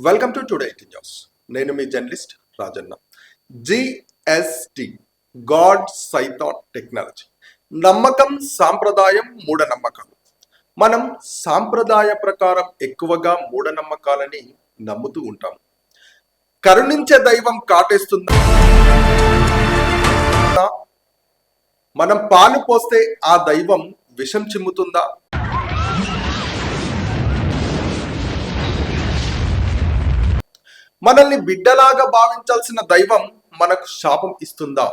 Welcome to today news. నేను మీ journalist Rajanna. GST గాడ్ సైథాన్ టెక్నాలజీ. నమ్మకం, సాంప్రదాయం, మూఢనమ్మకాలు. మనం సాంప్రదాయ ప్రకారం ఎక్కువగా మూఢనమ్మకాలని నమ్ముతూ ఉంటాం. కరుణించే దైవం కాటేస్తుందా? మనం పాలు పోస్తే ఆ దైవం విషం చిమ్ముతుందా? మనల్ని బిడ్డలాగా భావించాల్సిన దైవం మనకు శాపం ఇస్తుందా?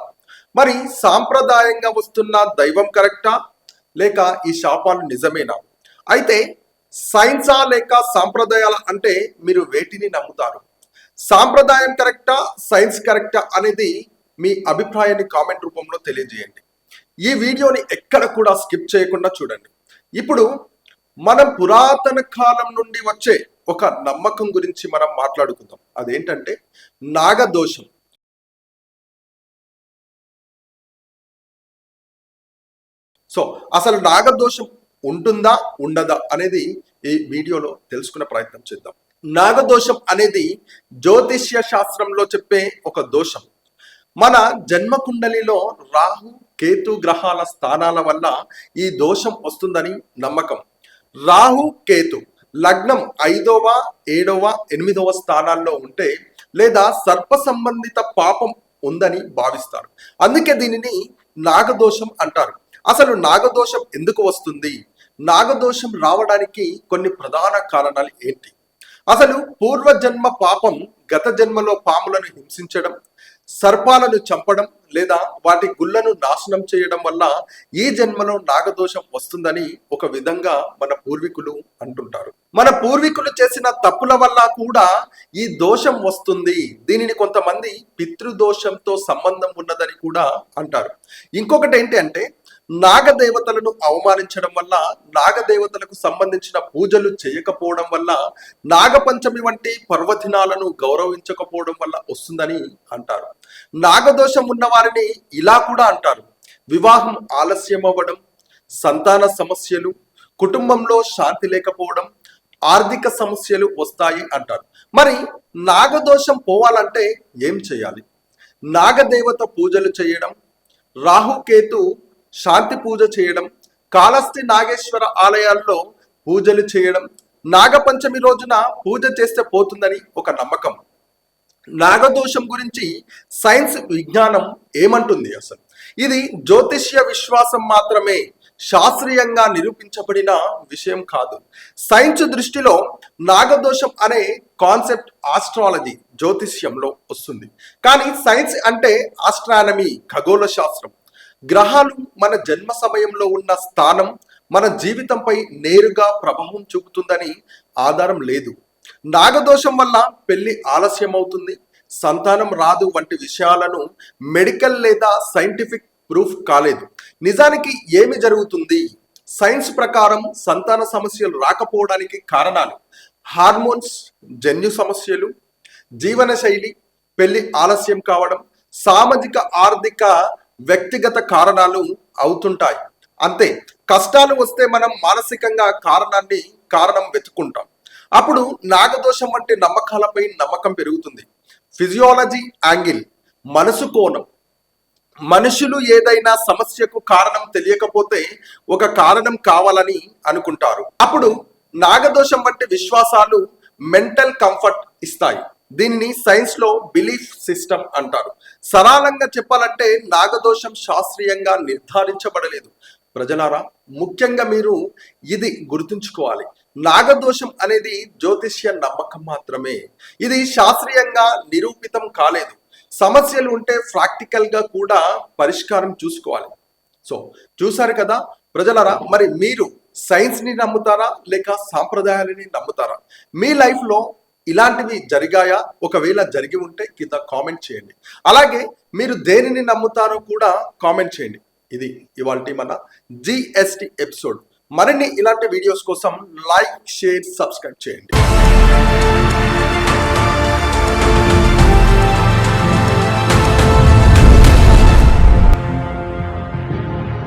మరి సాంప్రదాయంగా వస్తున్న దైవం కరెక్టా, లేక ఈ శాపాలు నిజమేనా? అయితే సైన్సా లేక సాంప్రదాయాల అంటే మీరు వేటిని నమ్ముతారు? సాంప్రదాయం కరెక్టా, సైన్స్ కరెక్టా అనేది మీ అభిప్రాయాన్ని కామెంట్ రూపంలో తెలియజేయండి. ఈ వీడియోని ఎక్కడ కూడా స్కిప్ చేయకుండా చూడండి. ఇప్పుడు మనం పురాతన కాలం నుండి వచ్చే ఒక నమ్మకం గురించి మనం మాట్లాడుకుందాం. అదేంటంటే నాగదోషం. సో అసలు నాగదోషం ఉంటుందా ఉండదా అనేది ఈ వీడియోలో తెలుసుకునే ప్రయత్నం చేద్దాం. నాగదోషం అనేది జ్యోతిష్య శాస్త్రంలో చెప్పే ఒక దోషం. మన జన్మకుండలిలో రాహు కేతు గ్రహాల స్థానాల వల్ల ఈ దోషం వస్తుందని నమ్మకం. రాహు కేతు లగ్నం 5వ, 7వ, 8వ స్థానాల్లో ఉంటే లేదా సర్ప సంబంధిత పాపం ఉందని భావిస్తారు. అందుకే దీనిని నాగదోషం అంటారు. అసలు నాగదోషం ఎందుకు వస్తుంది? నాగదోషం రావడానికి కొన్ని ప్రధాన కారణాలు ఏంటి? అసలు పూర్వజన్మ పాపం గత జన్మలో పాములను హింసించడం, సర్పాలను చంపడం లేదా వాటి గుళ్ళను నాశనం చేయడం వల్ల ఈ జన్మలో నాగదోషం వస్తుందని ఒక విధంగా మన పూర్వీకులు అంటుంటారు. మన పూర్వీకులు చేసిన తప్పుల వల్ల కూడా ఈ దోషం వస్తుంది. దీనిని కొంతమంది పితృదోషంతో సంబంధం ఉన్నదని కూడా అంటారు. ఇంకొకటి ఏంటి అంటే నాగదేవతలను అవమానించడం వల్ల, నాగదేవతలకు సంబంధించిన పూజలు చేయకపోవడం వల్ల, నాగపంచమి వంటి పర్వదినాలను గౌరవించకపోవడం వల్ల వస్తుందని అంటారు. నాగదోషం ఉన్న వారిని ఇలా కూడా అంటారు: వివాహం ఆలస్యం అవ్వడం, సంతాన సమస్యలు, కుటుంబంలో శాంతి లేకపోవడం, ఆర్థిక సమస్యలు వస్తాయి అంటారు. మరి నాగదోషం పోవాలంటే ఏం చేయాలి? నాగదేవత పూజలు చేయడం, రాహుకేతు శాంతి పూజ చేయడం, కాళహస్తి నాగేశ్వర ఆలయాల్లో పూజలు చేయడం, నాగపంచమి రోజున పూజ చేస్తే పోతుందని ఒక నమ్మకం. నాగదోషం గురించి సైన్స్ విజ్ఞానం ఏమంటుంది? అసలు ఇది జ్యోతిష్య విశ్వాసం మాత్రమే, శాస్త్రీయంగా నిరూపించబడిన విషయం కాదు. సైన్స్ దృష్టిలో నాగదోషం అనే కాన్సెప్ట్ ఆస్ట్రాలజీ, జ్యోతిష్యంలో వస్తుంది. కానీ సైన్స్ అంటే ఆస్ట్రానమీ, ఖగోళ శాస్త్రం. గ్రహాలు మన జన్మ సమయంలో ఉన్న స్థానం మన జీవితంపై నేరుగా ప్రభావం చూపుతుందని ఆధారం లేదు. నాగదోషం వల్ల పెళ్లి ఆలస్యం అవుతుంది, సంతానం రాదు వంటి విషయాలను మెడికల్ లేదా సైంటిఫిక్ ప్రూఫ్ కాలేదు. నిజానికి ఏమి జరుగుతుంది? సైన్స్ ప్రకారం సంతాన సమస్యలు రాకపోవడానికి కారణాలు హార్మోన్స్, జన్యు సమస్యలు, జీవనశైలి, పెళ్లి ఆలస్యం కావడం, సామాజిక ఆర్థిక వ్యక్తిగత కారణాలు అవుతుంటాయి. అంతే. కష్టాలు వస్తే మనం మానసికంగా కారణం వెతుకుంటాం. అప్పుడు నాగదోషం వంటి నమ్మకాలపై నమ్మకం పెరుగుతుంది. ఫిజియాలజీ యాంగిల్, మనసు కోణం. మనుషులు ఏదైనా సమస్యకు కారణం తెలియకపోతే ఒక కారణం కావాలని అనుకుంటారు. అప్పుడు నాగదోషం వంటి విశ్వాసాలు మెంటల్ కంఫర్ట్ ఇస్తాయి. దీనిని సైన్స్ లో బిలీఫ్ సిస్టమ్ అంటారు. సరళంగా చెప్పాలంటే నాగదోషం శాస్త్రీయంగా నిర్ధారించబడలేదు. ప్రజలారా, ముఖ్యంగా మీరు ఇది గుర్తుంచుకోవాలి. నాగదోషం అనేది జ్యోతిష్య నమ్మకం మాత్రమే. ఇది శాస్త్రీయంగా నిరూపితం కాలేదు. సమస్యలు ఉంటే ప్రాక్టికల్ గా కూడా పరిష్కారం చూసుకోవాలి. సో చూసారు కదా ప్రజలారా, మరి మీరు సైన్స్ ని నమ్ముతారా లేక సాంప్రదాయాలని నమ్ముతారా? మీ లైఫ్ లో ఇలాంటివి జరిగాయా? ఒకవేళ జరిగి ఉంటే కింద కామెంట్ చేయండి. అలాగే మీరు దేనిని నమ్ముతారో కూడా కామెంట్ చేయండి. ఇది ఇవాల్టి మన జిఎస్టి ఎపిసోడ్. మరిన్ని ఇలాంటి వీడియోస్ కోసం లైక్, షేర్, సబ్స్క్రైబ్ చేయండి.